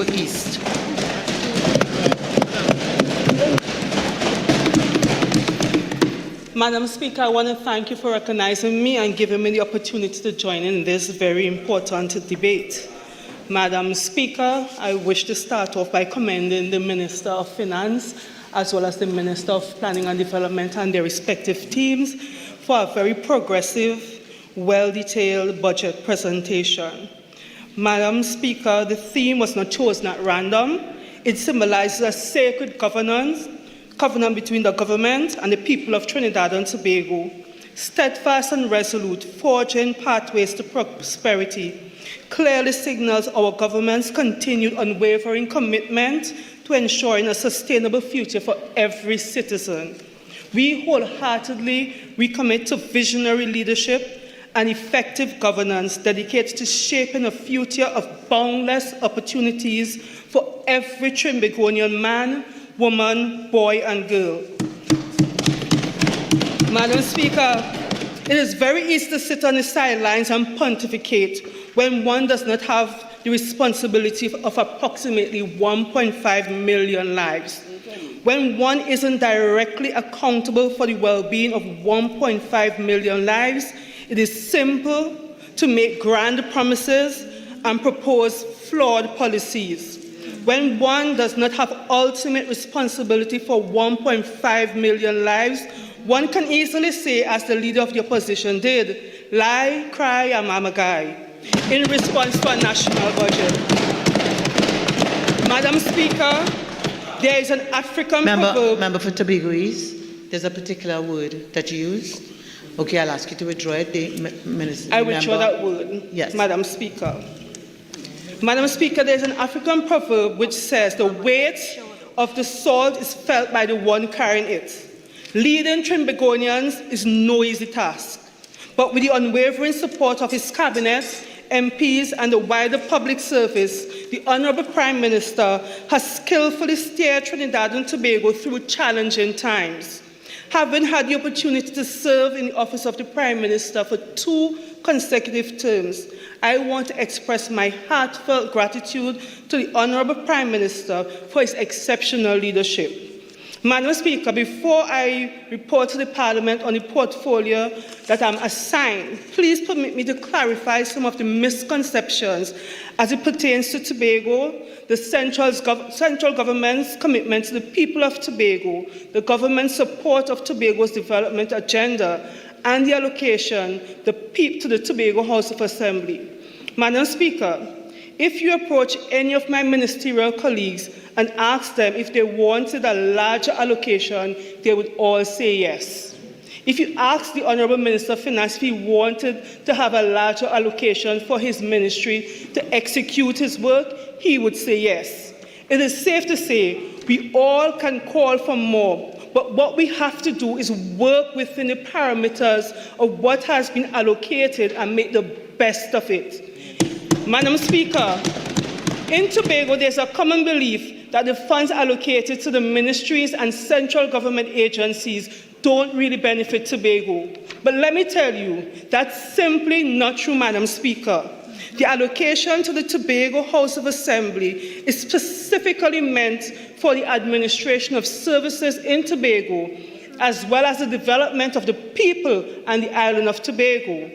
Tobago East. Madam Speaker, I want to thank you for recognizing me and giving me the opportunity to join in this very important debate. Madam Speaker, I wish to start off by commending the Minister of Finance as well as the Minister of Planning and Development and their respective teams for a very progressive, well-detailed budget presentation. Madam Speaker, the theme was not chosen at random. It symbolizes a sacred covenant between the government and the people of Trinidad and Tobago, steadfast and resolute, forging pathways to prosperity, clearly signals our government's continued unwavering commitment to ensuring a sustainable future for every citizen. We wholeheartedly recommit to visionary leadership and effective governance dedicated to shaping a future of boundless opportunities for every Trinbagonian man, woman, boy, and girl. Madam Speaker, it is very easy to sit on the sidelines and pontificate when one does not have the responsibility of approximately 1.5 million lives. When one isn't directly accountable for the well-being of 1.5 million lives, it is simple to make grand promises and propose flawed policies. When one does not have ultimate responsibility for 1.5 million lives, one can easily say, as the leader of the opposition did, lie, cry, and mama guy, in response to a national budget. Madam Speaker, there is an African proverb. Member for Tobago East, there's a particular word that you use. Okay, I'll ask you to withdraw it, Minister. I withdraw that word, yes. Madam Speaker. Madam Speaker, there is an African proverb which says the weight of the salt is felt by the one carrying it. Leading Trinbagonians is no easy task, but with the unwavering support of his cabinet, MPs and the wider public service, the Honourable Prime Minister has skillfully steered Trinidad and Tobago through challenging times. Having had the opportunity to serve in the office of the Prime Minister for 2 consecutive terms, I want to express my heartfelt gratitude to the Honourable Prime Minister for his exceptional leadership. Madam Speaker, before I report to the Parliament on the portfolio that I'm assigned, please permit me to clarify some of the misconceptions as it pertains to Tobago, the central government's commitment to the people of Tobago, the government's support of Tobago's development agenda, and the allocation to the Tobago House of Assembly. Madam Speaker, if you approach any of my ministerial colleagues and ask them if they wanted a larger allocation, they would all say yes. If you ask the Honourable Minister of Finance if he wanted to have a larger allocation for his ministry to execute his work, he would say yes. It is safe to say we all can call for more, but what we have to do is work within the parameters of what has been allocated and make the best of it. Madam Speaker, in Tobago, there's a common belief that the funds allocated to the ministries and central government agencies don't really benefit Tobago. But let me tell you, that's simply not true, Madam Speaker. The allocation to the Tobago House of Assembly is specifically meant for the administration of services in Tobago, as well as the development of the people and the island of Tobago.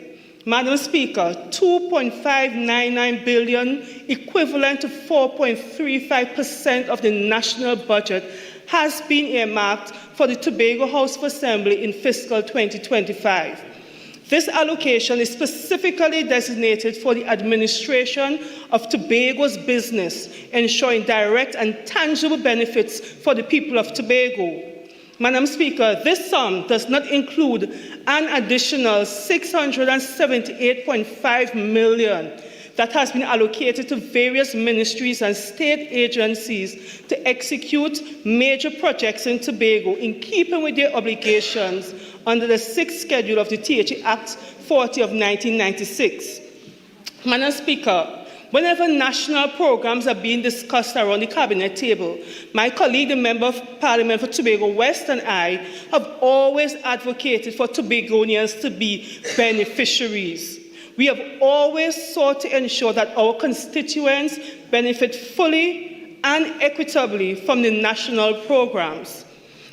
Madam Speaker, 2.599 billion, equivalent to 4.35% of the national budget, has been earmarked for the Tobago House of Assembly in fiscal 2025. This allocation is specifically designated for the administration of Tobago's business, ensuring direct and tangible benefits for the people of Tobago. Madam Speaker, this sum does not include an additional 678.5 million that has been allocated to various ministries and state agencies to execute major projects in Tobago in keeping with their obligations under the 6th schedule of the THE Act 40 of 1996. Madam Speaker, whenever national programs are being discussed around the cabinet table, my colleague, the Member of Parliament for Tobago West, and I have always advocated for Tobagonians to be beneficiaries. We have always sought to ensure that our constituents benefit fully and equitably from the national programs.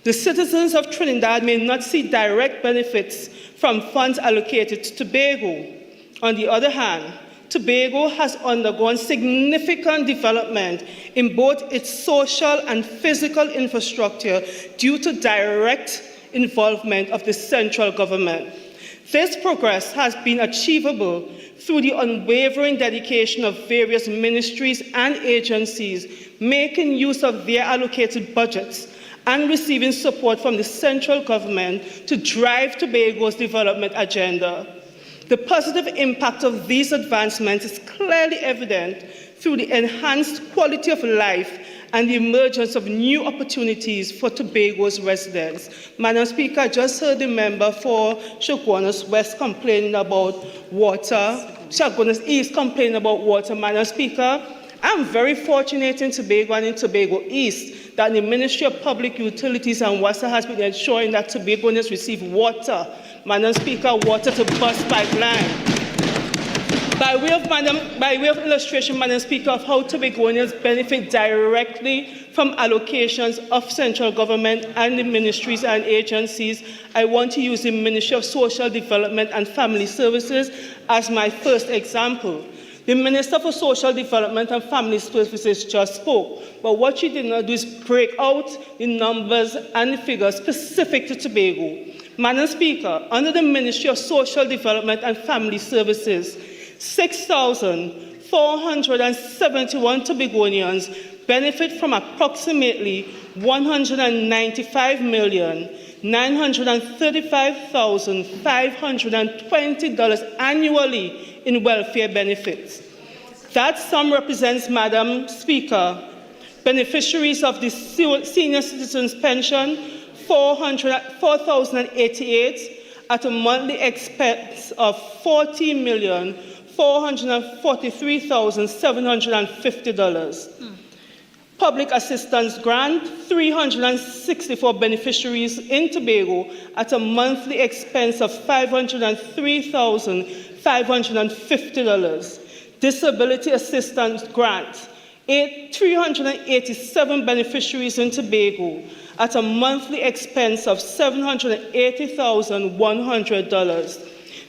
The citizens of Trinidad may not see direct benefits from funds allocated to Tobago. On the other hand, Tobago has undergone significant development in both its social and physical infrastructure due to direct involvement of the central government. This progress has been achievable through the unwavering dedication of various ministries and agencies, making use of their allocated budgets and receiving support from the central government to drive Tobago's development agenda. The positive impact of these advancements is clearly evident through the enhanced quality of life and the emergence of new opportunities for Tobago's residents. Madam Speaker, I just heard the member for Chaguanas West complaining about water. Chaguanas East complaining about water. Madam Speaker, I'm very fortunate in Tobago and in Tobago East that the Ministry of Public Utilities and WASA has been ensuring that Tobagoans receive water. Madam Speaker, water to bus pipeline. By way of illustration, Madam Speaker, of how Tobagoans benefit directly from allocations of central government and the ministries and agencies, I want to use the Ministry of Social Development and Family Services as my first example. The Minister for Social Development and Family Services just spoke, but what she did not do is break out the numbers and the figures specific to Tobago. Madam Speaker, under the Ministry of Social Development and Family Services, 6,471 Tobagonians benefit from approximately $195,935,520 annually in welfare benefits. That sum represents, Madam Speaker, beneficiaries of the Senior Citizens Pension, 4,088 at a monthly expense of $40,443,750. Public Assistance Grant, 364 beneficiaries in Tobago at a monthly expense of $503,550. Disability Assistance Grant, 387 beneficiaries in Tobago at a monthly expense of $780,100.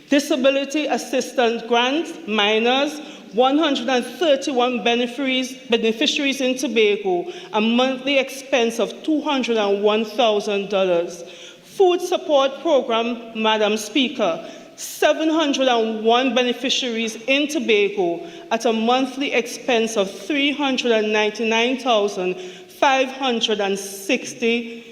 Disability Assistance Grant, minors, 131 beneficiaries in Tobago, a monthly expense of $201,000. Food Support Program, Madam Speaker, 701 beneficiaries in Tobago at a monthly expense of $399,560.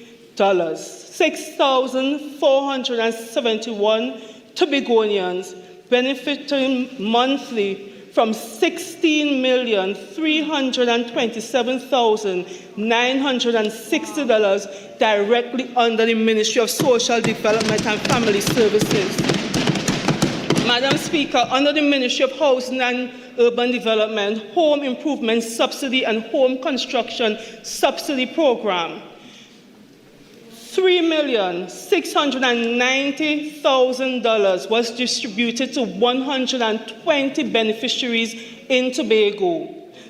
6,471 Tobagonians benefiting monthly from $16,327,960 directly under the Ministry of Social Development and Family Services. Madam Speaker, under the Ministry of Housing and Urban Development, Home Improvement Subsidy and Home Construction Subsidy Program, $3,690,000 was distributed to 120 beneficiaries in Tobago.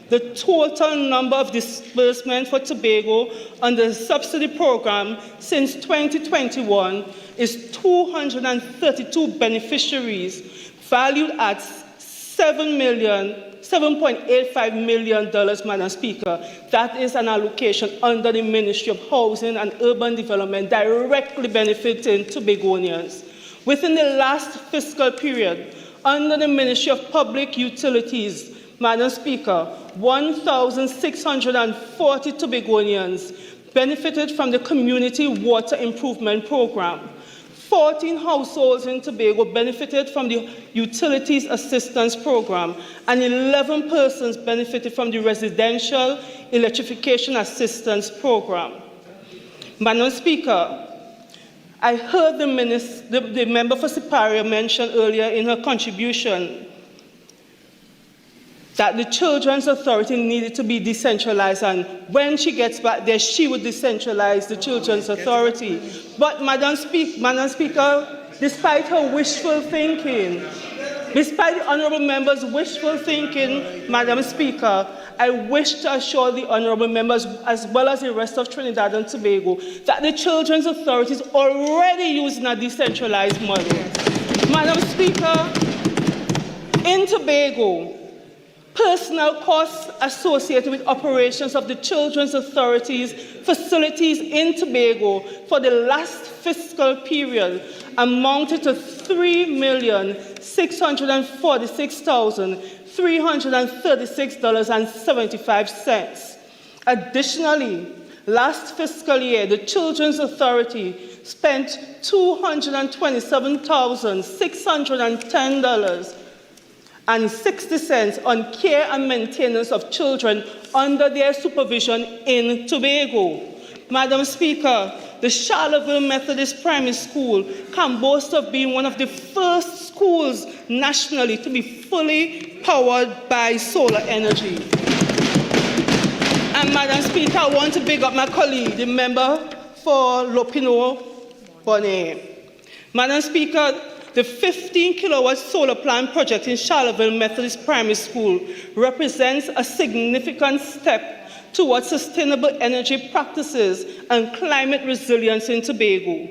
The total number of disbursements for Tobago under the subsidy program since 2021 is 232 beneficiaries, valued at $7.85 million, Madam Speaker. That is an allocation under the Ministry of Housing and Urban Development directly benefiting Tobagonians. Within the last fiscal period, under the Ministry of Public Utilities, Madam Speaker, 1,640 Tobagonians benefited from the Community Water Improvement Program. 14 households in Tobago benefited from the Utilities Assistance Program, and 11 persons benefited from the Residential Electrification Assistance Program. Madam Speaker, I heard the member for Siparia mention earlier in her contribution that the Children's Authority needed to be decentralized, and when she gets back there, she would decentralize the Children's Authority. But Madam Speaker, despite her wishful thinking, Despite the honourable member's wishful thinking, Madam Speaker, I wish to assure the honourable members, as well as the rest of Trinidad and Tobago, that the Children's Authority is already using a decentralised model. Madam Speaker, in Tobago, personnel costs associated with operations of the Children's Authority's facilities in Tobago for the last fiscal period amounted to $3,646,336.75. Additionally, last fiscal year, the Children's Authority spent $227,610.60 on care and maintenance of children under their supervision in Tobago. Madam Speaker, the Charlottesville Methodist Primary School can boast of being one of the first schools nationally to be fully powered by solar energy. And Madam Speaker, I want to big up my colleague, the member for Lopino Bonnet. Madam Speaker, the 15-kilowatt solar plant project in Charlottesville Methodist Primary School represents a significant step towards sustainable energy practices and climate resilience in Tobago.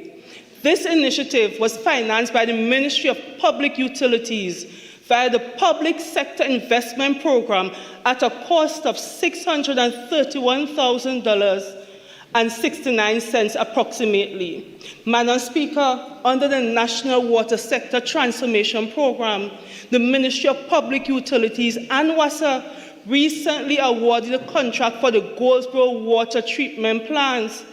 This initiative was financed by the Ministry of Public Utilities via the Public Sector Investment Program at a cost of $631,000.69 approximately. Madam Speaker, under the National Water Sector Transformation Program, the Ministry of Public Utilities and WASA recently awarded a contract for the Goldsboro water treatment plants.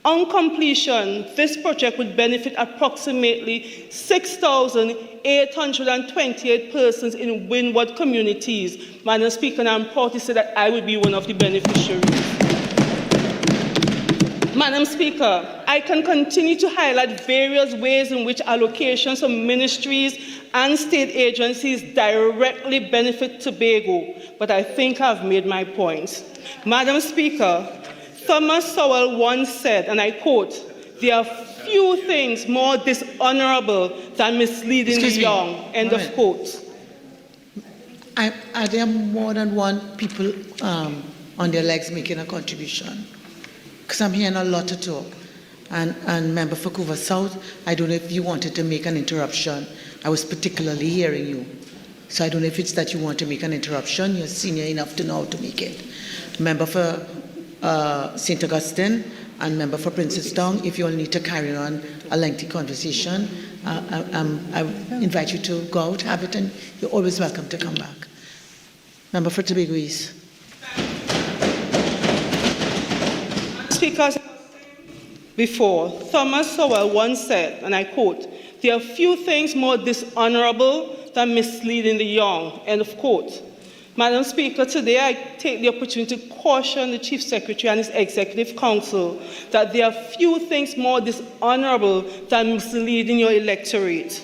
On completion, this project would benefit approximately 6,828 persons in windward communities. Madam Speaker, and I'm proud to say that I will be one of the beneficiaries. Madam Speaker, I can continue to highlight various ways in which allocations from ministries and state agencies directly benefit Tobago, but I think I've made my points. Madam Speaker, Thomas Sowell once said, and I quote, "There are few things more dishonourable than misleading the young," end of quote. Are there more than one people on their legs making a contribution? Because I'm hearing a lot of talk. And Member for Vancouver South, I don't know if you wanted to make an interruption. I was particularly hearing you. So I don't know if it's that you want to make an interruption. You're senior enough to know how to make it. Member for St. Augustine and Member for Princestown, if you all need to carry on a lengthy conversation, I invite you to go out, have it, and you're always welcome to come back. Member for Tobago East. Speakers, before, Thomas Sowell once said, and I quote, "There are few things more dishonourable than misleading the young," end of quote. Madam Speaker, today I take the opportunity to caution the Chief Secretary and his Executive Council that there are few things more dishonourable than misleading your electorate.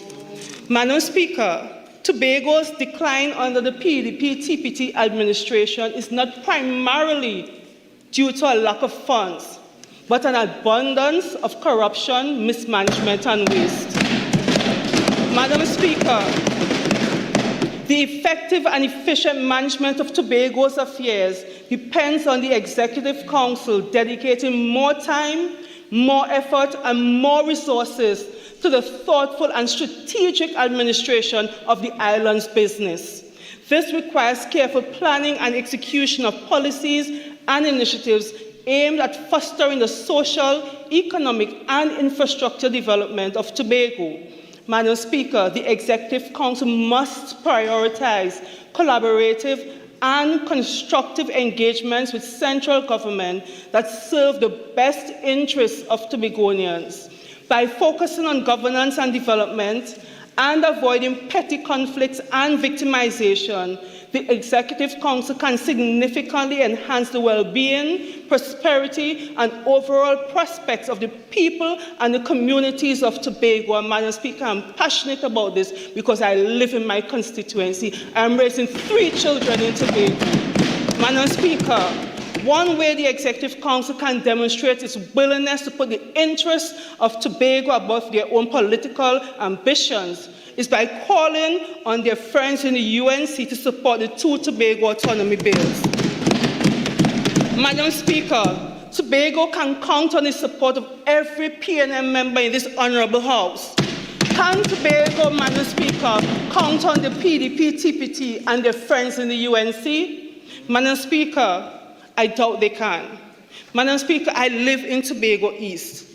Madam Speaker, Tobago's decline under the PDP-TPT administration is not primarily due to a lack of funds, but an abundance of corruption, mismanagement, and waste. Madam Speaker, the effective and efficient management of Tobago's affairs depends on the Executive Council dedicating more time, more effort, and more resources to the thoughtful and strategic administration of the island's business. This requires careful planning and execution of policies and initiatives aimed at fostering the social, economic, and infrastructure development of Tobago. Madam Speaker, the Executive Council must prioritize collaborative and constructive engagements with central government that serve the best interests of Tobagonians. By focusing on governance and development and avoiding petty conflicts and victimization, the Executive Council can significantly enhance the well-being, prosperity, and overall prospects of the people and the communities of Tobago. And Madam Speaker, I'm passionate about this because I live in my constituency. I'm raising 3 children in Tobago. Madam Speaker, one way the Executive Council can demonstrate its willingness to put the interests of Tobago above their own political ambitions is by calling on their friends in the UNC to support the 2 Tobago autonomy bills. Madam Speaker, Tobago can count on the support of every PNM member in this honourable House. Can Tobago, Madam Speaker, count on the PDP, TPT and their friends in the UNC? Madam Speaker, I doubt they can. Madam Speaker, I live in Tobago East.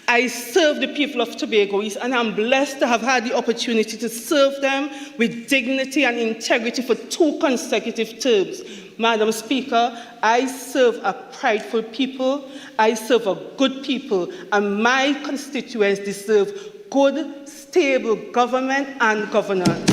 I serve the people of Tobago East, and I'm blessed to have had the opportunity to serve them with dignity and integrity for 2 consecutive terms. Madam Speaker, I serve a prideful people, I serve a good people, and my constituents deserve good, stable government and governance.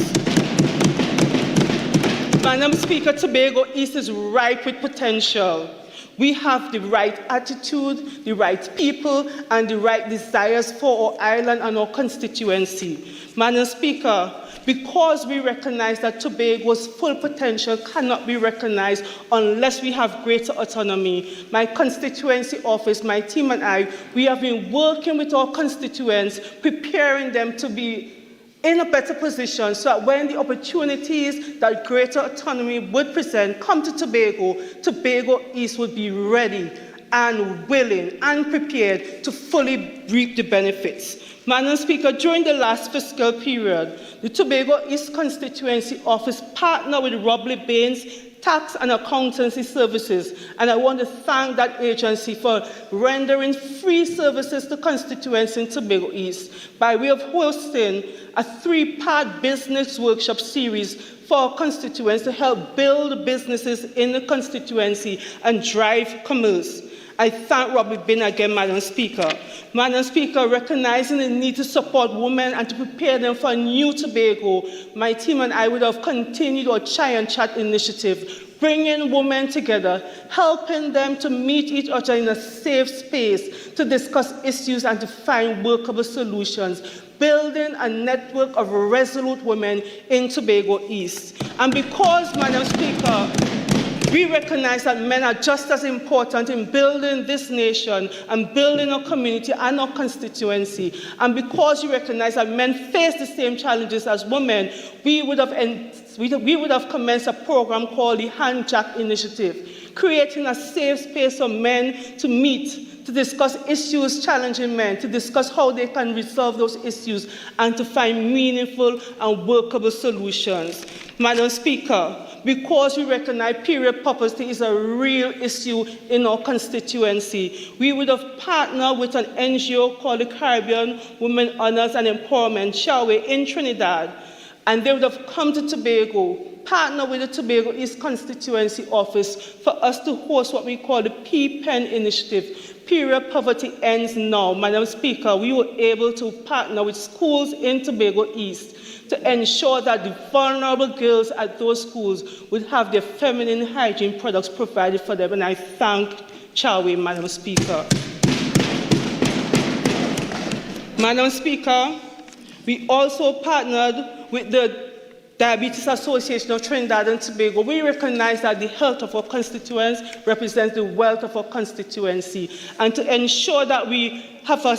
Madam Speaker, Tobago East is ripe with potential. We have the right attitude, the right people, and the right desires for our island and our constituency. Madam Speaker, because we recognize that Tobago's full potential cannot be recognized unless we have greater autonomy, my constituency office, my team and I, we have been working with our constituents, preparing them to be in a better position so that when the opportunities that greater autonomy would present come to Tobago, Tobago East would be ready and willing and prepared to fully reap the benefits. Madam Speaker, during the last fiscal period, the Tobago East Constituency Office partnered with Robley Baines Tax and Accountancy Services, and I want to thank that agency for rendering free services to constituents in Tobago East by way of hosting a 3-part business workshop series for constituents to help build businesses in the constituency and drive commerce. I thank Robbie Bin again, Madam Speaker. Madam Speaker, recognizing the need to support women and to prepare them for a new Tobago, my team and I would have continued our Chai and Chat initiative, bringing women together, helping them to meet each other in a safe space to discuss issues and to find workable solutions, building a network of resolute women in Tobago East. And because, Madam Speaker, we recognize that men are just as important in building this nation and building our community and our constituency. And because we recognize that men face the same challenges as women, we would have commenced a program called the Hand Jack Initiative, creating a safe space for men to meet, to discuss issues challenging men, to discuss how they can resolve those issues, and to find meaningful and workable solutions. Madam Speaker, because we recognize period poverty is a real issue in our constituency, we would have partnered with an NGO called the Caribbean Women Honors and Empowerment, Shawe, in Trinidad, and they would have come to Tobago, partner with the Tobago East Constituency Office for us to host what we call the P-PEN Initiative. Period poverty ends now. Madam Speaker, we were able to partner with schools in Tobago East to ensure that the vulnerable girls at those schools would have their feminine hygiene products provided for them. And I thank Chawe, Madam Speaker. Madam Speaker, we also partnered with the Diabetes Association of Trinidad and Tobago. We recognize that the health of our constituents represents the wealth of our constituency. And to ensure that we have a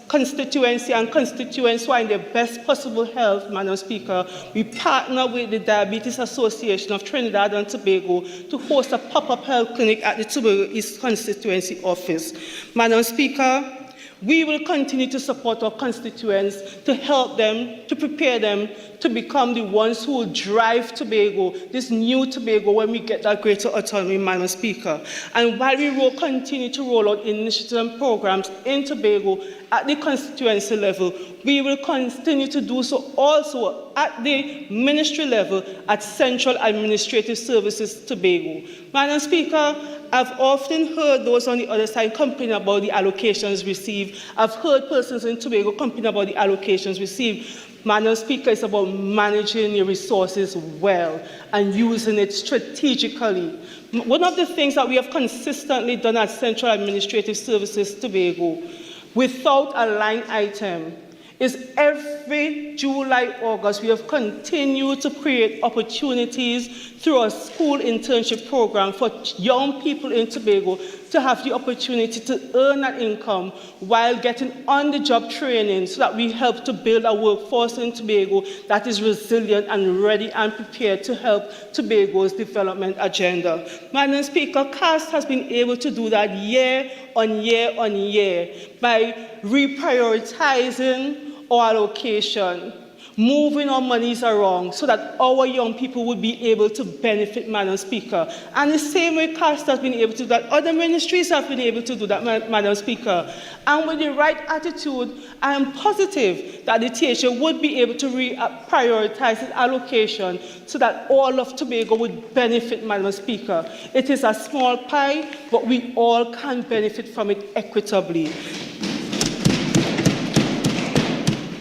constituency and constituents who are in their best possible health, Madam Speaker, we partner with the Diabetes Association of Trinidad and Tobago to host a pop-up health clinic at the Tobago East Constituency Office. Madam Speaker, we will continue to support our constituents to help them, to prepare them to become the ones who will drive Tobago, this new Tobago, when we get that greater autonomy, Madam Speaker. And while we will continue to roll out initiatives and programs in Tobago at the constituency level, we will continue to do so also at the ministry level at Central Administrative Services Tobago. Madam Speaker, I've often heard those on the other side complaining about the allocations received. I've heard persons in Tobago complaining about the allocations received. Madam Speaker, it's about managing your resources well and using it strategically. One of the things that we have consistently done at Central Administrative Services Tobago, without a line item, is every July, August, we have continued to create opportunities through our school internship program for young people in Tobago to have the opportunity to earn an income while getting on-the-job training so that we help to build a workforce in Tobago that is resilient and ready and prepared to help Tobago's development agenda. Madam Speaker, CAST has been able to do that year on year on year by reprioritizing our allocation, moving our monies around so that our young people would be able to benefit, Madam Speaker. And the same way CAST has been able to do that, other ministries have been able to do that, Madam Speaker. And with the right attitude, I am positive that the THA would be able to prioritize its allocation so that all of Tobago would benefit, Madam Speaker. It is a small pie, but we all can benefit from it equitably.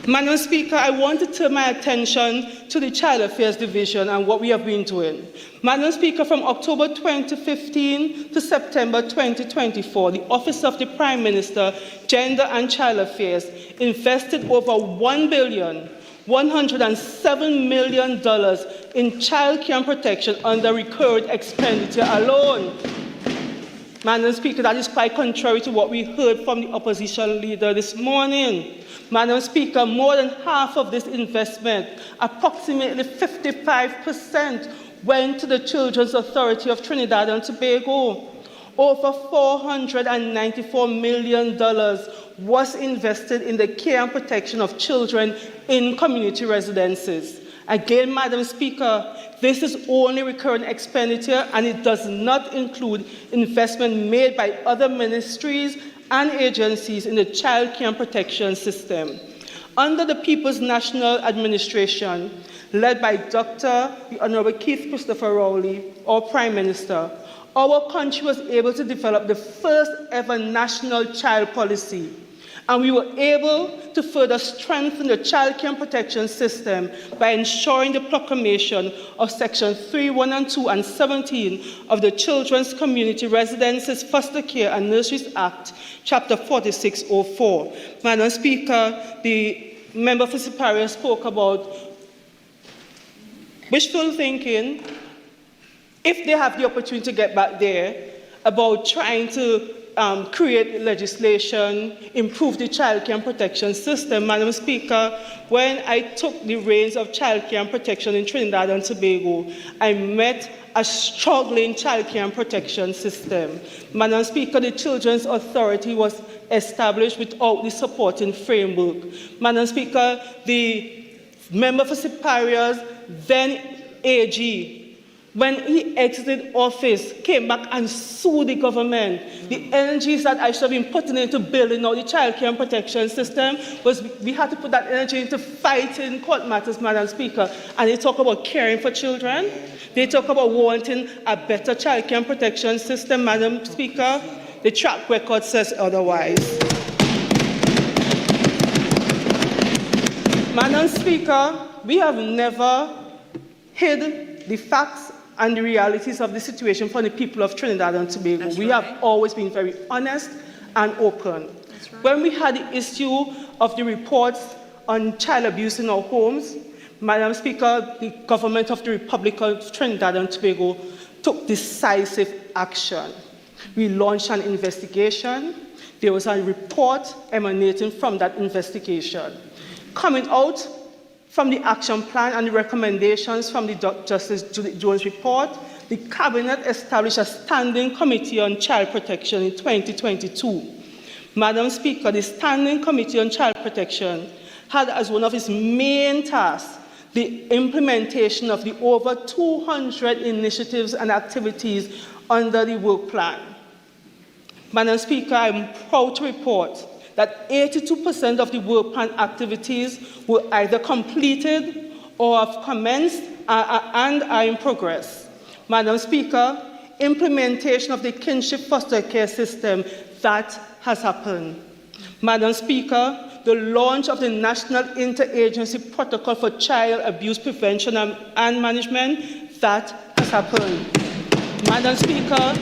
Madam Speaker, I want to turn my attention to the Child Affairs Division and what we have been doing. Madam Speaker, from October 2015 to September 2024, the Office of the Prime Minister, Gender and Child Affairs invested over $1,107 million in child care and protection under recurrent expenditure alone. Madam Speaker, that is quite contrary to what we heard from the opposition leader this morning. Madam Speaker, more than half of this investment, approximately 55%, went to the Children's Authority of Trinidad and Tobago. Over $494 million was invested in the care and protection of children in community residences. Again, Madam Speaker, this is only recurrent expenditure and it does not include investment made by other ministries and agencies in the child care and protection system. Under the People's National Administration, led by the Honourable Keith Christopher Rowley, our Prime Minister, our country was able to develop the first ever national child policy. And we were able to further strengthen the child care and protection system by ensuring the proclamation of Section 3, 1 and 2 and 17 of the Children's Community Residences, Foster Care and Nurseries Act, Chapter 4604. Madam Speaker, the member for Superior spoke about wishful thinking, if they have the opportunity to get back there, about trying to create legislation, improve the child care and protection system. Madam Speaker, when I took the reins of child care and protection in Trinidad and Tobago, I met a struggling child care and protection system. Madam Speaker, the Children's Authority was established without the supporting framework. Madam Speaker, the member for Superior's then AG, when he exited office, came back and sued the government. The energies that I should have been putting into building out the child care and protection system was we had to put that energy into fighting court matters, Madam Speaker. And they talk about caring for children. They talk about wanting a better child care and protection system, Madam Speaker. The track record says otherwise. Madam Speaker, we have never hid the facts and the realities of the situation for the people of Trinidad and Tobago. That's we right. have always been very honest and open. That's right. When we had the issue of the reports on child abuse in our homes, Madam Speaker, the government of the Republic of Trinidad and Tobago took decisive action. We launched an investigation. There was a report emanating from that investigation. Coming out from the action plan and the recommendations from the Justice Jones report, the Cabinet established a standing committee on child protection in 2022. Madam Speaker, the Standing Committee on Child Protection had as one of its main tasks the implementation of the over 200 initiatives and activities under the work plan. Madam Speaker, I am proud to report that 82% of the work plan activities were either completed or have commenced and are in progress. Madam Speaker, implementation of the kinship foster care system, that has happened. Madam Speaker, the launch of the National Interagency Protocol for Child Abuse Prevention and Management, that has happened. Madam Speaker,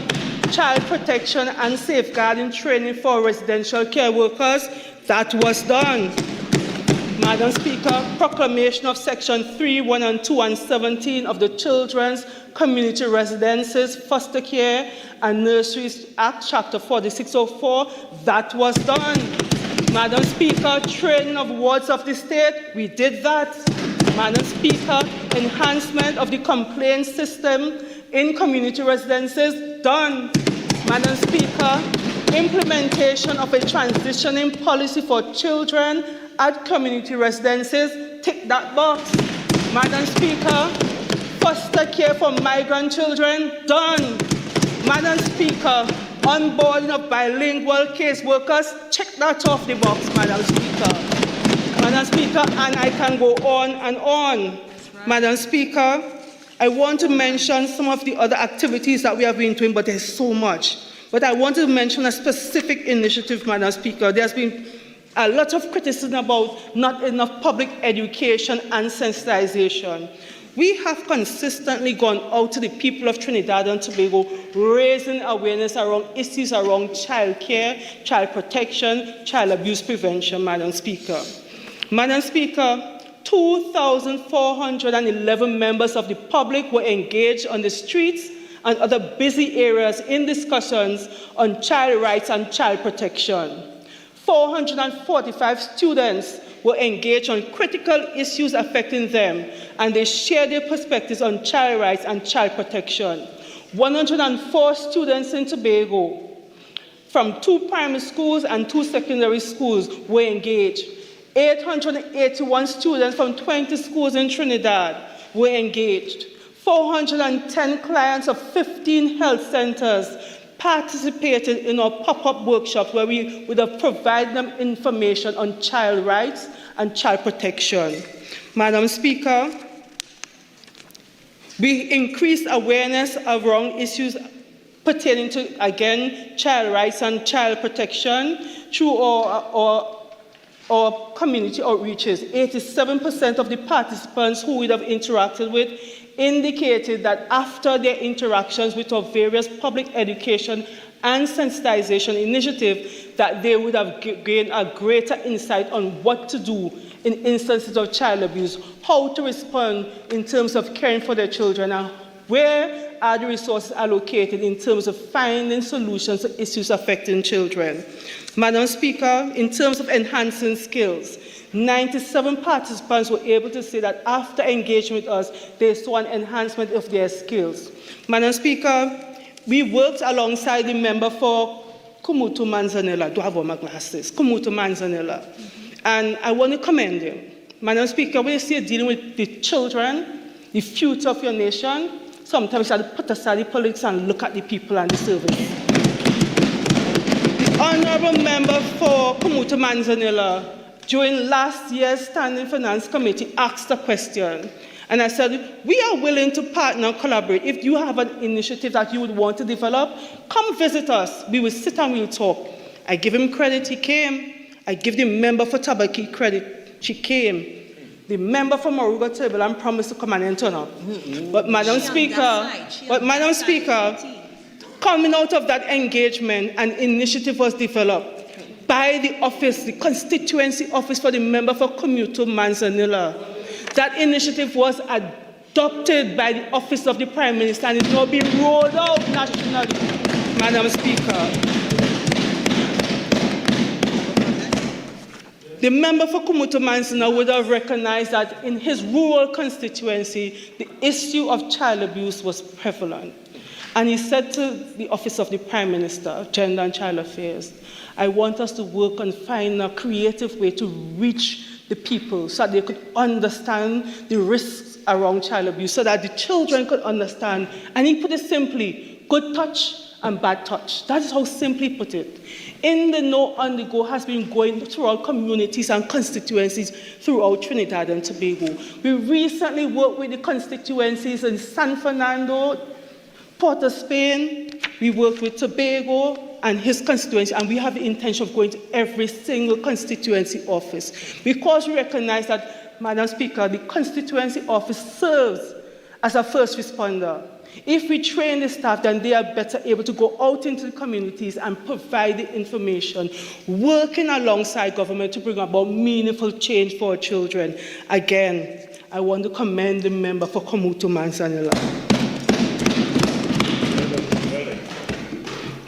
child protection and safeguarding training for residential care workers, that was done. Madam Speaker, proclamation of Section 3, 1 and 2 and 17 of the Children's Community Residences, Foster Care and Nurseries Act, Chapter 4604, that was done. Madam Speaker, training of wards of the state, we did that. Madam Speaker, enhancement of the complaint system in community residences, done. Madam Speaker, implementation of a transitioning policy for children at community residences, tick that box. Madam Speaker, foster care for migrant children, done. Madam Speaker, onboarding of bilingual caseworkers, check that off the box, Madam Speaker. Madam Speaker, and I can go on and on. Right. Madam Speaker, I want to mention some of the other activities that we have been doing, but there's so much. But I want to mention a specific initiative, Madam Speaker. There's been a lot of criticism about not enough public education and sensitization. We have consistently gone out to the people of Trinidad and Tobago, raising awareness around issues around child care, child protection, child abuse prevention, Madam Speaker. Madam Speaker, 2,411 members of the public were engaged on the streets and other busy areas in discussions on child rights and child protection. 445 students were engaged on critical issues affecting them, and they shared their perspectives on child rights and child protection. 104 students in Tobago from 2 primary schools and 2 secondary schools were engaged. 881 students from 20 schools in Trinidad were engaged. 410 clients of 15 health centers participated in our pop-up workshops where we would have provided them information on child rights and child protection. Madam Speaker, we increased awareness around issues pertaining to, again, child rights and child protection through our community outreaches. 87% of the participants who we have interacted with indicated that after their interactions with our various public education and sensitization initiatives, that they would have gained a greater insight on what to do in instances of child abuse, how to respond in terms of caring for their children, and where are the resources allocated in terms of finding solutions to issues affecting children. Madam Speaker, in terms of enhancing skills, 97 participants were able to say that after engaging with us, they saw an enhancement of their skills. Madam Speaker, we worked alongside the member for Kumutu Manzanilla. Do I have all my glasses? Kumutu Manzanilla. And I want to commend him. Madam Speaker, when you see dealing with the children, the future of your nation, sometimes you have to put aside the politics and look at the people and the service. The Honourable Member for Kumutu Manzanilla, during last year's Standing Finance Committee, asked a question. And I said, we are willing to partner and collaborate. If you have an initiative that you would want to develop, come visit us. We will sit and we will talk. I give him credit, he came. I give the member for Tabaki credit, she came. The member for Moruga Table promised to come and turn up. But Madam Speaker, coming out of that engagement, an initiative was developed by the office, the Constituency Office for the member for Kumutu Manzanilla. That initiative was adopted by the Office of the Prime Minister and is now being rolled out nationally, Madam Speaker. The member for Kumutu Manzanilla would have recognized that in his rural constituency, the issue of child abuse was prevalent. And he said to the Office of the Prime Minister, Gender and Child Affairs, I want us to work on finding a creative way to reach the people so that they could understand the risks around child abuse, so that the children could understand. And he put it simply, good touch and bad touch. That is how simply put it. In the Know on the Go has been going throughout communities and constituencies throughout Trinidad and Tobago. We recently worked with the constituencies in San Fernando, Port of Spain. We worked with Tobago and his constituency, and we have the intention of going to every single constituency office because we recognize that, Madam Speaker, the constituency office serves as a first responder. If we train the staff, then they are better able to go out into the communities and provide the information, working alongside government to bring about meaningful change for our children. Again, I want to commend the member for Komutu Manzanilla.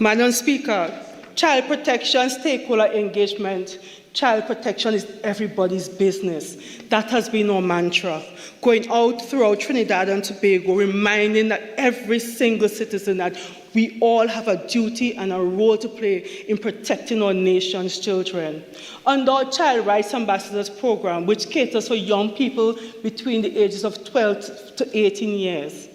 Madam Speaker, child protection, stakeholder engagement. Child protection is everybody's business. That has been our mantra, going out throughout Trinidad and Tobago, reminding that every single citizen that we all have a duty and a role to play in protecting our nation's children. Under our Child Rights Ambassadors program, which caters for young people between the ages of 12 to 18 years.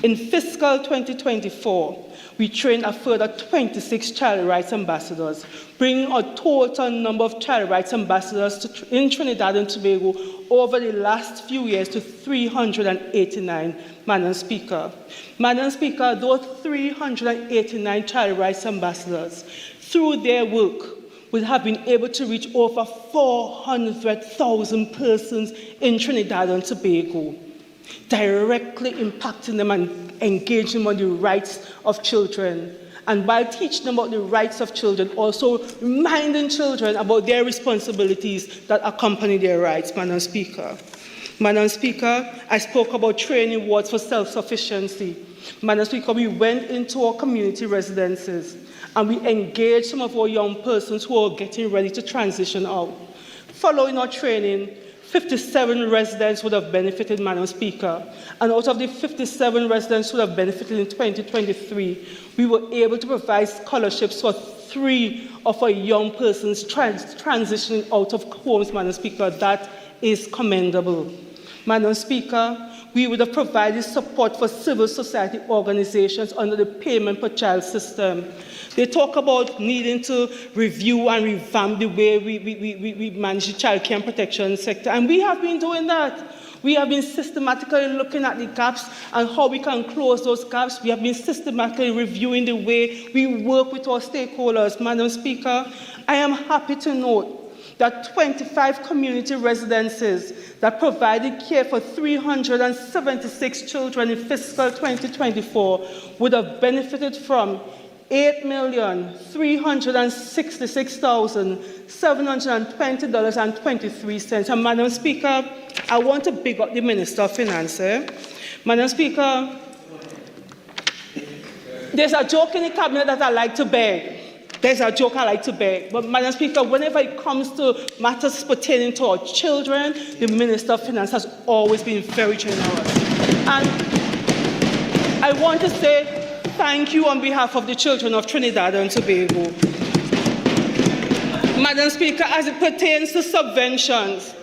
In fiscal 2024, we trained a further 26 child rights ambassadors, bringing our total number of child rights ambassadors in Trinidad and Tobago over the last few years to 389, Madam Speaker. Madam Speaker, those 389 child rights ambassadors, through their work, will have been able to reach over 400,000 persons in Trinidad and Tobago, directly impacting them and engaging them on the rights of children. And while teaching them about the rights of children, also reminding children about their responsibilities that accompany their rights, Madam Speaker. Madam Speaker, I spoke about training wards for self-sufficiency. Madam Speaker, we went into our community residences and we engaged some of our young persons who are getting ready to transition out. Following our training, 57 residents would have benefited, Madam Speaker. And out of the 57 residents who would have benefited in 2023, we were able to provide scholarships for 3 of our young persons transitioning out of homes, Madam Speaker. That is commendable. Madam Speaker, we would have provided support for civil society organizations under the payment per child system. They talk about needing to review and revamp the way we manage the child care and protection sector, and we have been doing that. We have been systematically looking at the gaps and how we can close those gaps. We have been systematically reviewing the way we work with our stakeholders. Madam Speaker, I am happy to note that 25 community residences that provided care for 376 children in fiscal 2024 would have benefited from $8,366,720.23. And Madam Speaker, I want to big up the Minister of Finance. Madam Speaker, there's a joke in the cabinet that I like to beg. There's a joke I like to beg. But Madam Speaker, whenever it comes to matters pertaining to our children, the Minister of Finance has always been very generous. And I want to say thank you on behalf of the children of Trinidad and Tobago. Madam Speaker, as it pertains to subventions,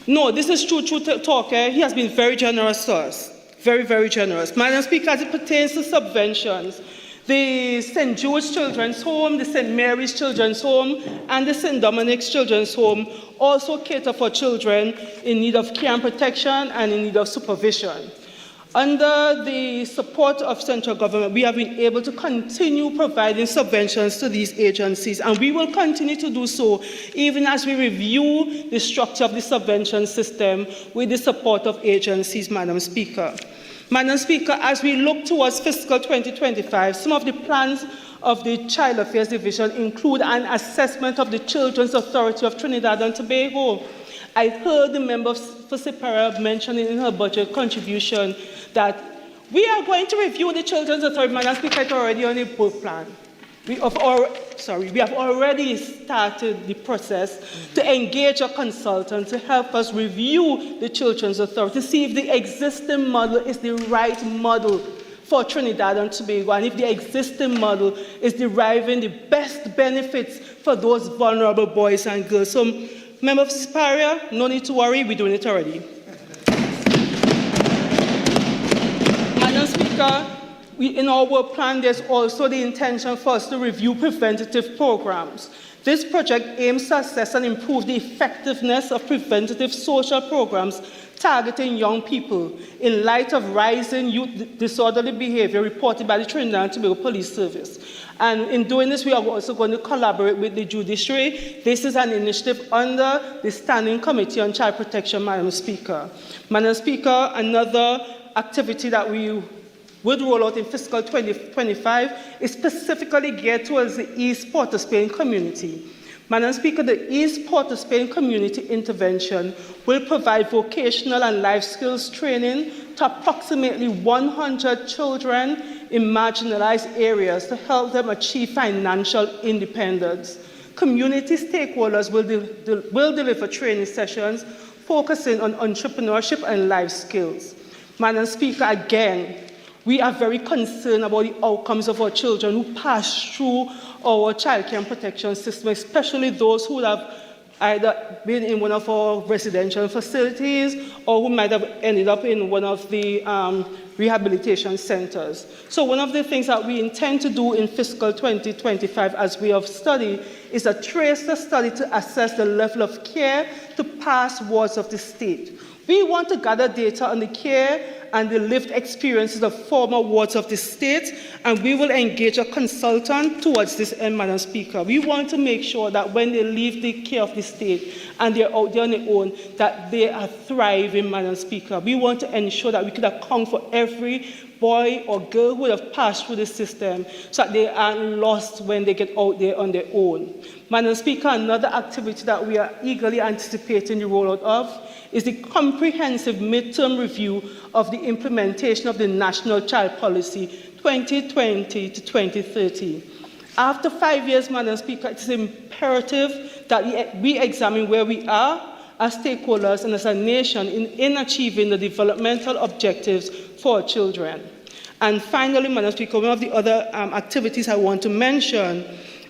no, this is true talk. He has been very generous to us. Very, very generous. Madam Speaker, as it pertains to subventions, the St. George Children's Home, the St. Mary's Children's Home, and the St. Dominic's Children's Home also cater for children in need of care and protection and in need of supervision. Under the support of central government, we have been able to continue providing subventions to these agencies, and we will continue to do so even as we review the structure of the subvention system with the support of agencies, Madam Speaker. Madam Speaker, as we look towards fiscal 2025, some of the plans of the Child Affairs Division include an assessment of the Children's Authority of Trinidad and Tobago. I heard the member for Sipara mentioning in her budget contribution that we are going to review the Children's Authority. Madam Speaker, it's already on the work plan. We have already started the process to engage a consultant to help us review the Children's Authority, to see if the existing model is the right model for Trinidad and Tobago, and if the existing model is deriving the best benefits for those vulnerable boys and girls. So, Member of Superior, no need to worry, we're doing it already. Madam Speaker, in our work plan, there's also the intention for us to review preventative programs. This project aims to assess and improve the effectiveness of preventative social programs targeting young people in light of rising youth disorderly behavior reported by the Trinidad and Tobago Police Service. And in doing this, we are also going to collaborate with the judiciary. This is an initiative under the Standing Committee on Child Protection, Madam Speaker. Madam Speaker, another activity that we would roll out in fiscal 2025 is specifically geared towards the East Port of Spain community. Madam Speaker, the East Port of Spain community intervention will provide vocational and life skills training to approximately 100 children in marginalized areas to help them achieve financial independence. Community stakeholders will deliver training sessions focusing on entrepreneurship and life skills. Madam Speaker, again, we are very concerned about the outcomes of our children who pass through our child care and protection system, especially those who have either been in one of our residential facilities or who might have ended up in one of the rehabilitation centers. So one of the things that we intend to do in fiscal 2025 as we have studied is a tracer study to assess the level of care to past wards of the state. We want to gather data on the care and the lived experiences of former wards of the state, and we will engage a consultant towards this end, Madam Speaker. We want to make sure that when they leave the care of the state and they're out there on their own, that they are thriving, Madam Speaker. We want to ensure that we could account for every boy or girl who would have passed through the system so that they aren't lost when they get out there on their own. Madam Speaker, another activity that we are eagerly anticipating the rollout of is the comprehensive midterm review of the implementation of the National Child Policy 2020 to 2030. After 5 years, Madam Speaker, it is imperative that we examine where we are as stakeholders and as a nation in achieving the developmental objectives for our children. And finally, Madam Speaker, one of the other activities I want to mention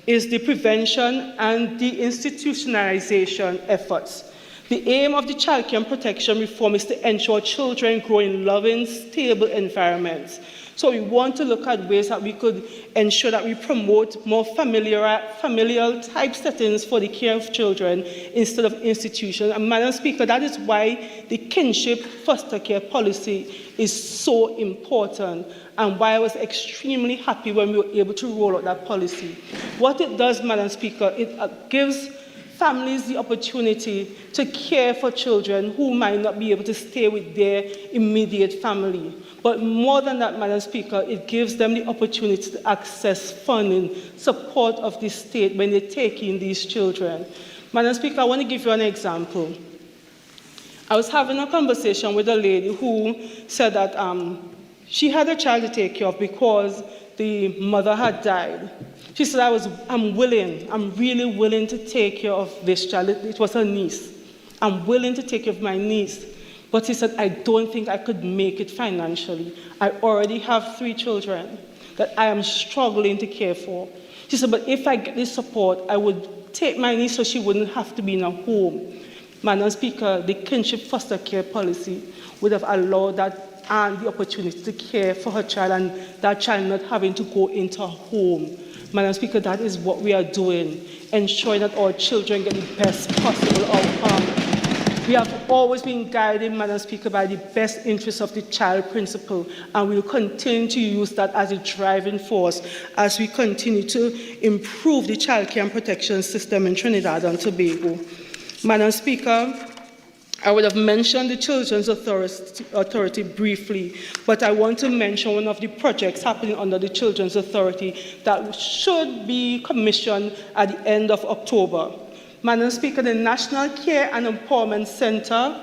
is the prevention and deinstitutionalization efforts. The aim of the child care and protection reform is to ensure children grow in loving, stable environments. So we want to look at ways that we could ensure that we promote more familial type settings for the care of children instead of institutions. And Madam Speaker, that is why the kinship foster care policy is so important and why I was extremely happy when we were able to roll out that policy. What it does, Madam Speaker, it gives families the opportunity to care for children who might not be able to stay with their immediate family. But more than that, Madam Speaker, it gives them the opportunity to access funding, support of the state when they take in these children. Madam Speaker, I want to give you an example. I was having a conversation with a lady who said that she had a child to take care of because the mother had died. She said, I'm really willing to take care of this child. It was her niece. I'm willing to take care of my niece. But she said, I don't think I could make it financially. I already have 3 children that I am struggling to care for. She said, but if I get this support, I would take my niece so she wouldn't have to be in a home. Madam Speaker, the kinship foster care policy would have allowed that aunt the opportunity to care for her child and that child not having to go into a home. Madam Speaker, that is what we are doing, ensuring that our children get the best possible outcome. We have always been guided, Madam Speaker, by the best interests of the child principle, and we will continue to use that as a driving force as we continue to improve the child care and protection system in Trinidad and Tobago. Madam Speaker, I would have mentioned the Children's Authority briefly, but I want to mention one of the projects happening under the Children's Authority that should be commissioned at the end of October. Madam Speaker, the National Care and Empowerment Center,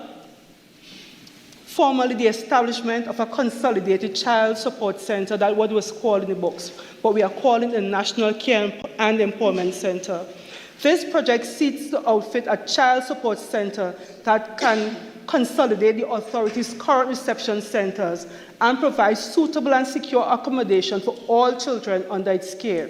formerly the establishment of a consolidated child support center, that's what was called in the books, but we are calling it the National Care and Empowerment Center. This project seeks to outfit a child support center that can consolidate the authority's current reception centers and provide suitable and secure accommodation for all children under its care.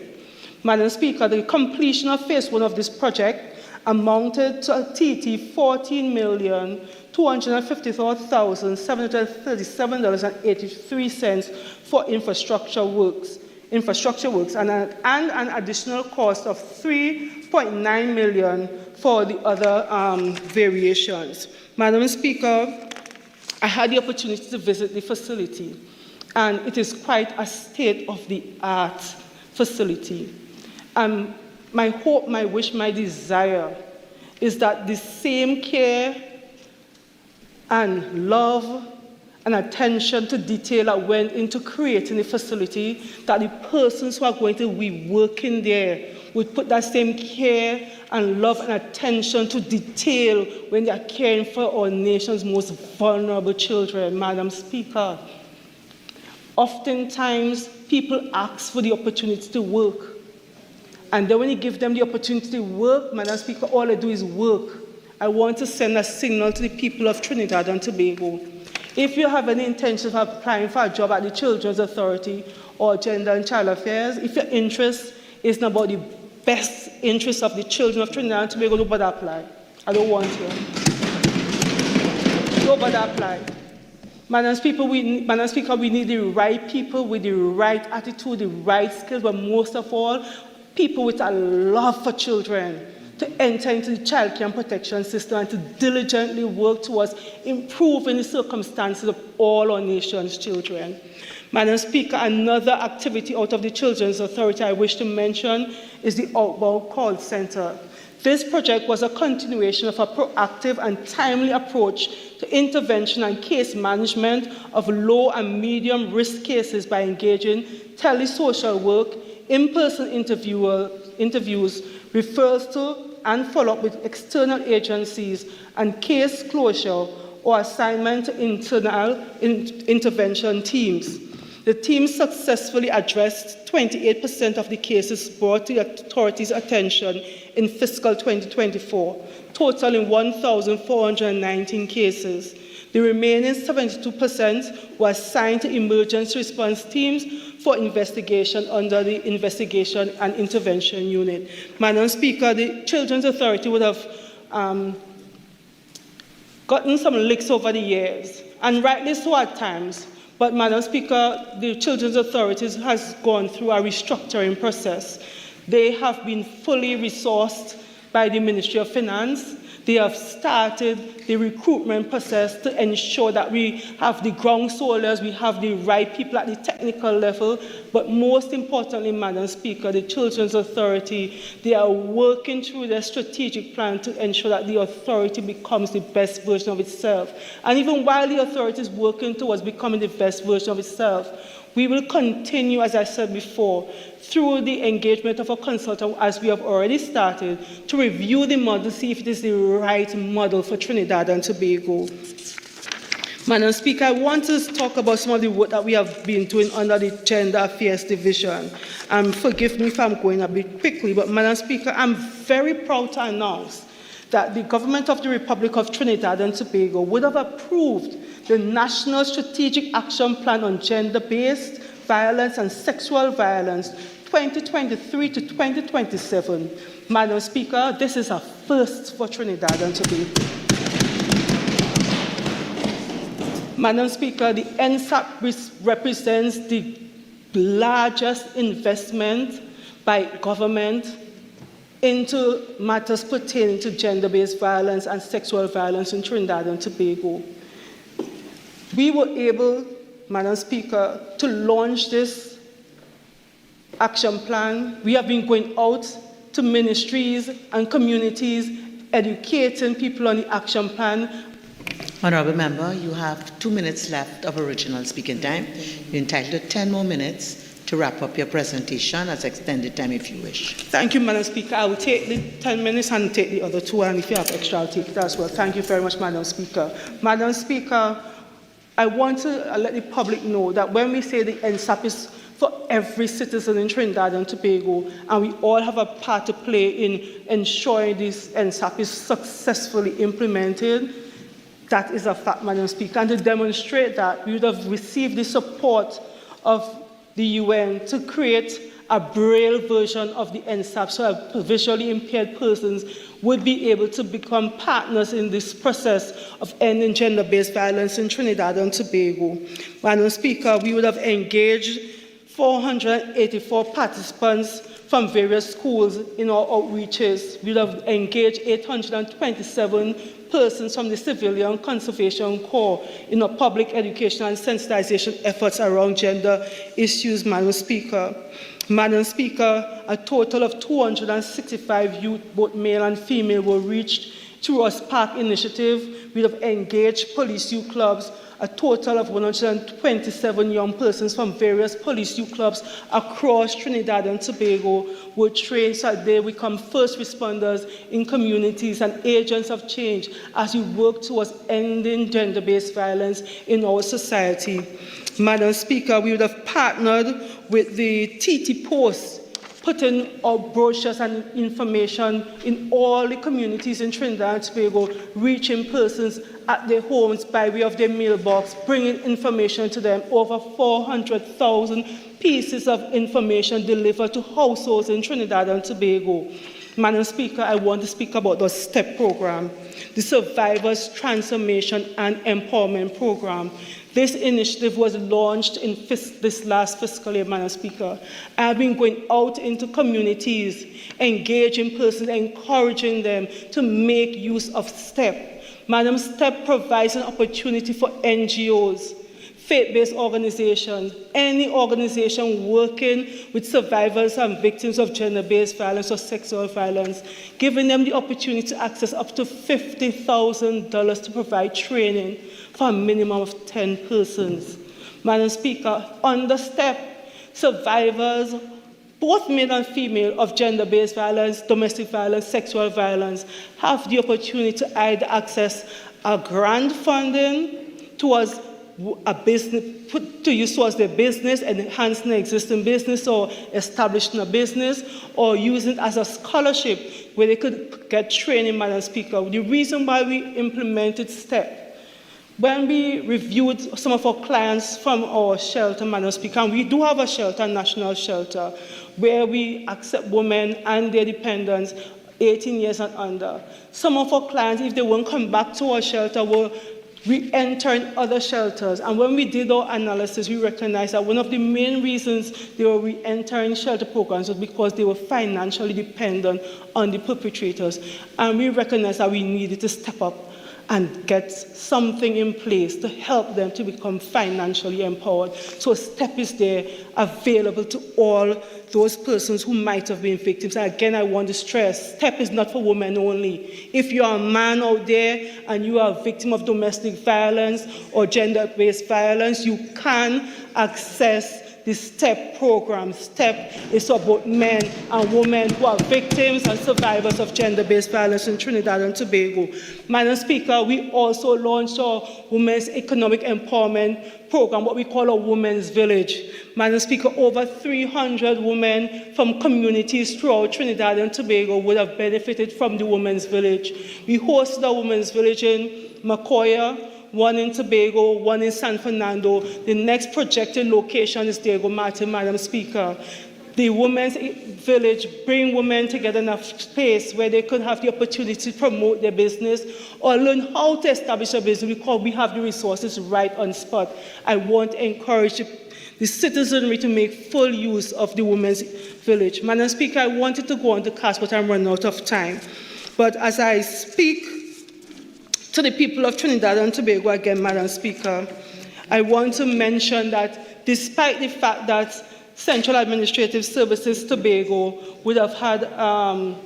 Madam Speaker, the completion of phase 1 of this project amounted to a TT $14,254,737.83 for infrastructure works and an additional cost of $3.9 million for the other variations. Madam Speaker, I had the opportunity to visit the facility, and it is quite a state-of-the-art facility. My hope, my wish, my desire is that the same care and love and attention to detail that went into creating the facility, that the persons who are going to be working there would put that same care and love and attention to detail when they are caring for our nation's most vulnerable children. Madam Speaker, oftentimes people ask for the opportunity to work. And then when you give them the opportunity to work, Madam Speaker, all they do is work. I want to send a signal to the people of Trinidad and Tobago. If you have any intention of applying for a job at the Children's Authority or Gender and Child Affairs, if your interest is not about the best interests of the children of Trinidad and Tobago, don't bother apply. I don't want you. Don't bother apply. Madam Speaker, we need the right people with the right attitude, the right skills, but most of all, people with a love for children to enter into the child care and protection system and to diligently work towards improving the circumstances of all our nation's children. Madam Speaker, another activity out of the Children's Authority I wish to mention is the Outbound Call Center. This project was a continuation of a proactive and timely approach to intervention and case management of low and medium risk cases by engaging telesocial work, in-person interviews, referrals to and follow-up with external agencies, and case closure or assignment to internal intervention teams. The team successfully addressed 28% of the cases brought to the authorities' attention in fiscal 2024, totaling 1,419 cases. The remaining 72% were assigned to emergency response teams for investigation under the Investigation and Intervention Unit. Madam Speaker, the Children's Authority would have gotten some licks over the years, and rightly so at times. But, Madam Speaker, the Children's Authority has gone through a restructuring process. They have been fully resourced by the Ministry of Finance. They have started the recruitment process to ensure that we have the ground soldiers, we have the right people at the technical level, but most importantly, Madam Speaker, the Children's Authority, they are working through their strategic plan to ensure that the authority becomes the best version of itself. And even while the authority is working towards becoming the best version of itself, we will continue, as I said before, through the engagement of a consultant, as we have already started, to review the model, see if it is the right model for Trinidad and Tobago. Madam Speaker, I want to talk about some of the work that we have been doing under the Gender Affairs Division. Forgive me if I'm going a bit quickly, but Madam Speaker, I'm very proud to announce that the government of the Republic of Trinidad and Tobago would have approved the National Strategic Action Plan on Gender-Based Violence and Sexual Violence 2023 to 2027. Madam Speaker, this is a first for Trinidad and Tobago. Madam Speaker, the NACC represents the largest investment by government into matters pertaining to gender-based violence and sexual violence in Trinidad and Tobago. We were able, Madam Speaker, to launch this action plan. We have been going out to ministries and communities, educating people on the action plan. Honourable Member, you have 2 minutes left of original speaking time. You're entitled to 10 more minutes to wrap up your presentation as extended time if you wish. Thank you, Madam Speaker. I will take the 10 minutes and take the other 2, and if you have extra, I'll take it as well. Thank you very much, Madam Speaker. Madam Speaker, I want to let the public know that when we say the NSAP is for every citizen in Trinidad and Tobago, and we all have a part to play in ensuring this NSAP is successfully implemented, that is a fact, Madam Speaker. And to demonstrate that, we would have received the support of the UN to create a Braille version of the NSAP so that visually impaired persons would be able to become partners in this process of ending gender-based violence in Trinidad and Tobago. Madam Speaker, we would have engaged 484 participants from various schools in our outreaches. We have engaged 827 persons from the Civilian Conservation Corps in our public education and sensitization efforts around gender issues, Madam Speaker. Madam Speaker, a total of 265 youth, both male and female, were reached through our Spark initiative. We have engaged police youth clubs. A total of 127 young persons from various police youth clubs across Trinidad and Tobago were trained so that they become first responders in communities and agents of change as we work towards ending gender-based violence in our society. Madam Speaker, we would have partnered with the TT Post, putting our brochures and information in all the communities in Trinidad and Tobago, reaching persons at their homes by way of their mailbox, bringing information to them. Over 400,000 pieces of information delivered to households in Trinidad and Tobago. Madam Speaker, I want to speak about the STEP program, the Survivors Transformation and Empowerment Program. This initiative was launched in this last fiscal year, Madam Speaker. I've been going out into communities, engaging persons, encouraging them to make use of STEP. Madam, STEP provides an opportunity for NGOs, faith-based organizations, any organization working with survivors and victims of gender-based violence or sexual violence, giving them the opportunity to access up to $50,000 to provide training for a minimum of 10 persons. Madam Speaker, under STEP, survivors, both male and female, of gender-based violence, domestic violence, sexual violence, have the opportunity to either access a grant funding towards a business, put to use towards their business, enhancing their existing business or establishing a business, or using it as a scholarship where they could get training, Madam Speaker. The reason why we implemented STEP, when we reviewed some of our clients from our shelter, Madam Speaker, and we do have a shelter, a national shelter, where we accept women and their dependents 18 years and under. Some of our clients, if they won't come back to our shelter, were re-entering other shelters. And when we did our analysis, we recognized that one of the main reasons they were re-entering shelter programs was because they were financially dependent on the perpetrators. And we recognized that we needed to step up and get something in place to help them to become financially empowered. So STEP is there, available to all those persons who might have been victims. And again, I want to stress, STEP is not for women only. If you are a man out there and you are a victim of domestic violence or gender-based violence, you can access the STEP program. STEP is about men and women who are victims and survivors of gender-based violence in Trinidad and Tobago. Madam Speaker, we also launched our Women's Economic Empowerment Program, what we call a Women's Village. Madam Speaker, over 300 women from communities throughout Trinidad and Tobago would have benefited from the Women's Village. We hosted a Women's Village in Macoya, one in Tobago, one in San Fernando. The next projected location is Diego Martin, Madam Speaker. The Women's Village bring women together in a space where they could have the opportunity to promote their business or learn how to establish a business because we have the resources right on spot. I want to encourage the citizenry to make full use of the Women's Village. Madam Speaker, I wanted to go on to CAS, but I'm running out of time. But as I speak to the people of Trinidad and Tobago again, Madam Speaker, I want to mention that despite the fact that Central Administrative Services Tobago would have had, and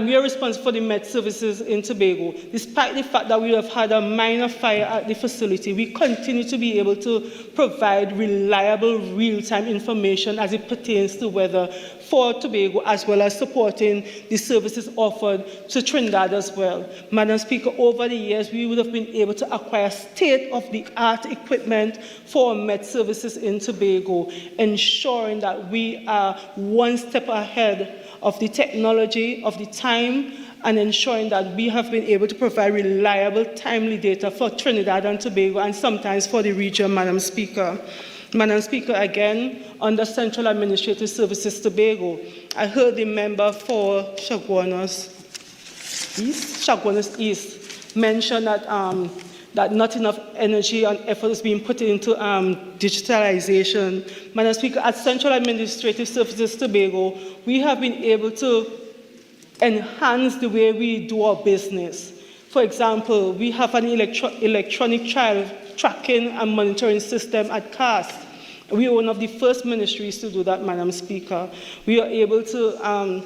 we are responsible for the Met services in Tobago, despite the fact that we have had a minor fire at the facility, we continue to be able to provide reliable, real-time information as it pertains to weather for Tobago, as well as supporting the services offered to Trinidad as well. Madam Speaker, over the years, we would have been able to acquire state-of-the-art equipment for Met services in Tobago, ensuring that we are one step ahead of the technology, of the time, and ensuring that we have been able to provide reliable, timely data for Trinidad and Tobago and sometimes for the region, Madam Speaker. Madam Speaker, again, under Central Administrative Services Tobago, I heard the member for Chaguanas East mention that that not enough energy and effort is being put into digitalization. Madam Speaker, at Central Administrative Services Tobago, we have been able to enhance the way we do our business. For example, we have an electronic child tracking and monitoring system at CAST. We are one of the first ministries to do that, Madam Speaker. We are able to,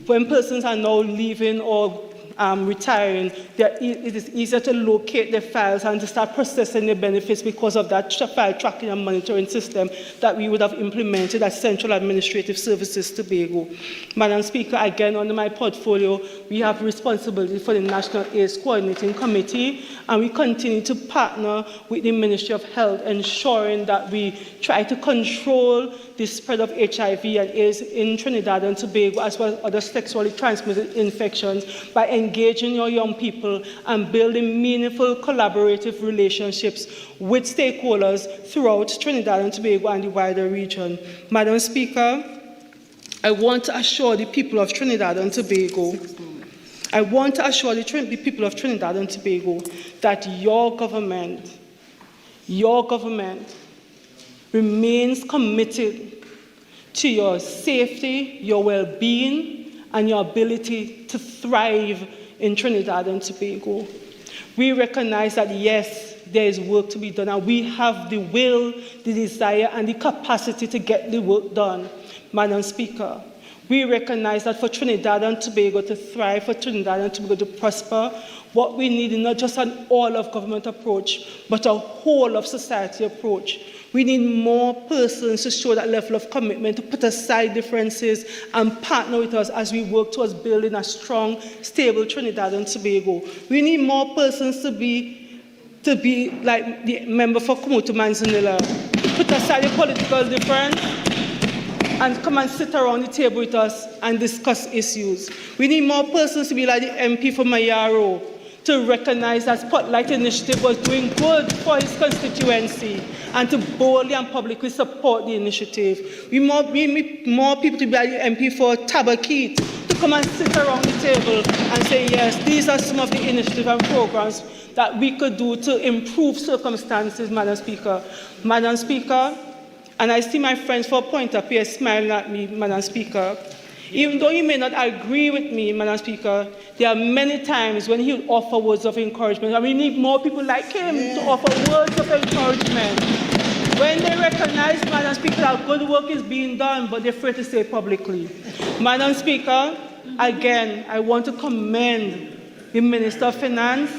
when persons are now leaving or retiring, it is easier to locate their files and to start processing their benefits because of that file tracking and monitoring system that we would have implemented at Central Administrative Services Tobago. Madam Speaker, again, under my portfolio, we have responsibility for the National AIDS Coordinating Committee, and we continue to partner with the Ministry of Health, ensuring that we try to control the spread of HIV and AIDS in Trinidad and Tobago, as well as other sexually transmitted infections, by engaging our young people and building meaningful collaborative relationships with stakeholders throughout Trinidad and Tobago and the wider region. Madam Speaker, I want to assure the people of Trinidad and Tobago, that your government remains committed to your safety, your well-being, and your ability to thrive in Trinidad and Tobago. We recognize that, yes, there is work to be done, and we have the will, the desire, and the capacity to get the work done. Madam Speaker, we recognize that for Trinidad and Tobago to thrive, for Trinidad and Tobago to prosper, what we need is not just an all-of-government approach, but a whole-of-society approach. We need more persons to show that level of commitment, to put aside differences and partner with us as we work towards building a strong, stable Trinidad and Tobago. We need more persons to be like the member for Kumoto Manzanilla, put aside the political difference and come and sit around the table with us and discuss issues. We need more persons to be like the MP for Mayaro, to recognize that Spotlight Initiative was doing good for his constituency and to boldly and publicly support the initiative. We need more people to be like the MP for Tabakeet, to come and sit around the table and say, yes, these are some of the initiatives and programs that we could do to improve circumstances, Madam Speaker. Madam Speaker, and I see my friends for a point up here smiling at me, Madam Speaker. Even though you may not agree with me, Madam Speaker, there are many times when he will offer words of encouragement, and we need more people like him to offer words of encouragement. When they recognize, Madam Speaker, that good work is being done, but they're afraid to say it publicly. Madam Speaker, again, I want to commend the Minister of Finance.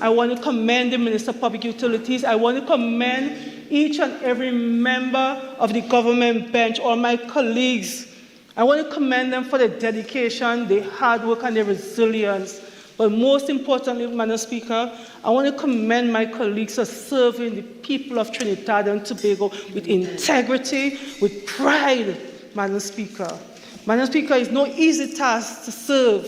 I want to commend the Minister of Public Utilities. I want to commend each and every member of the government bench, all my colleagues. I want to commend them for their dedication, their hard work, and their resilience. But most importantly, Madam Speaker, I want to commend my colleagues for serving the people of Trinidad and Tobago with integrity, with pride, Madam Speaker. Madam Speaker, it's no easy task to serve,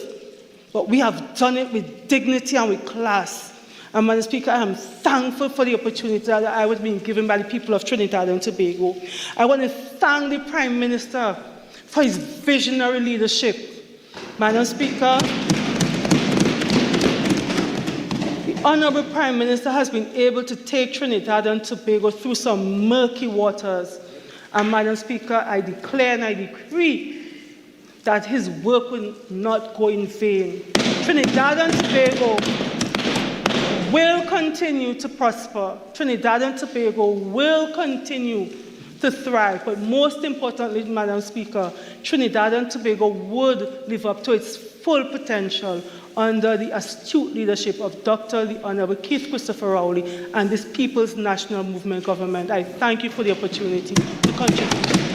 but we have done it with dignity and with class. And Madam Speaker, I am thankful for the opportunity that I was being given by the people of Trinidad and Tobago. I want to thank the Prime Minister for his visionary leadership. Madam Speaker, the Honourable Prime Minister has been able to take Trinidad and Tobago through some murky waters. And Madam Speaker, I declare and I decree that his work will not go in vain. Trinidad and Tobago will continue to prosper. Trinidad and Tobago will continue to thrive. But most importantly, Madam Speaker, Trinidad and Tobago would live up to its full potential under the astute leadership of Dr. the Honourable Keith Christopher Rowley and this People's National Movement government. I thank you for the opportunity to contribute.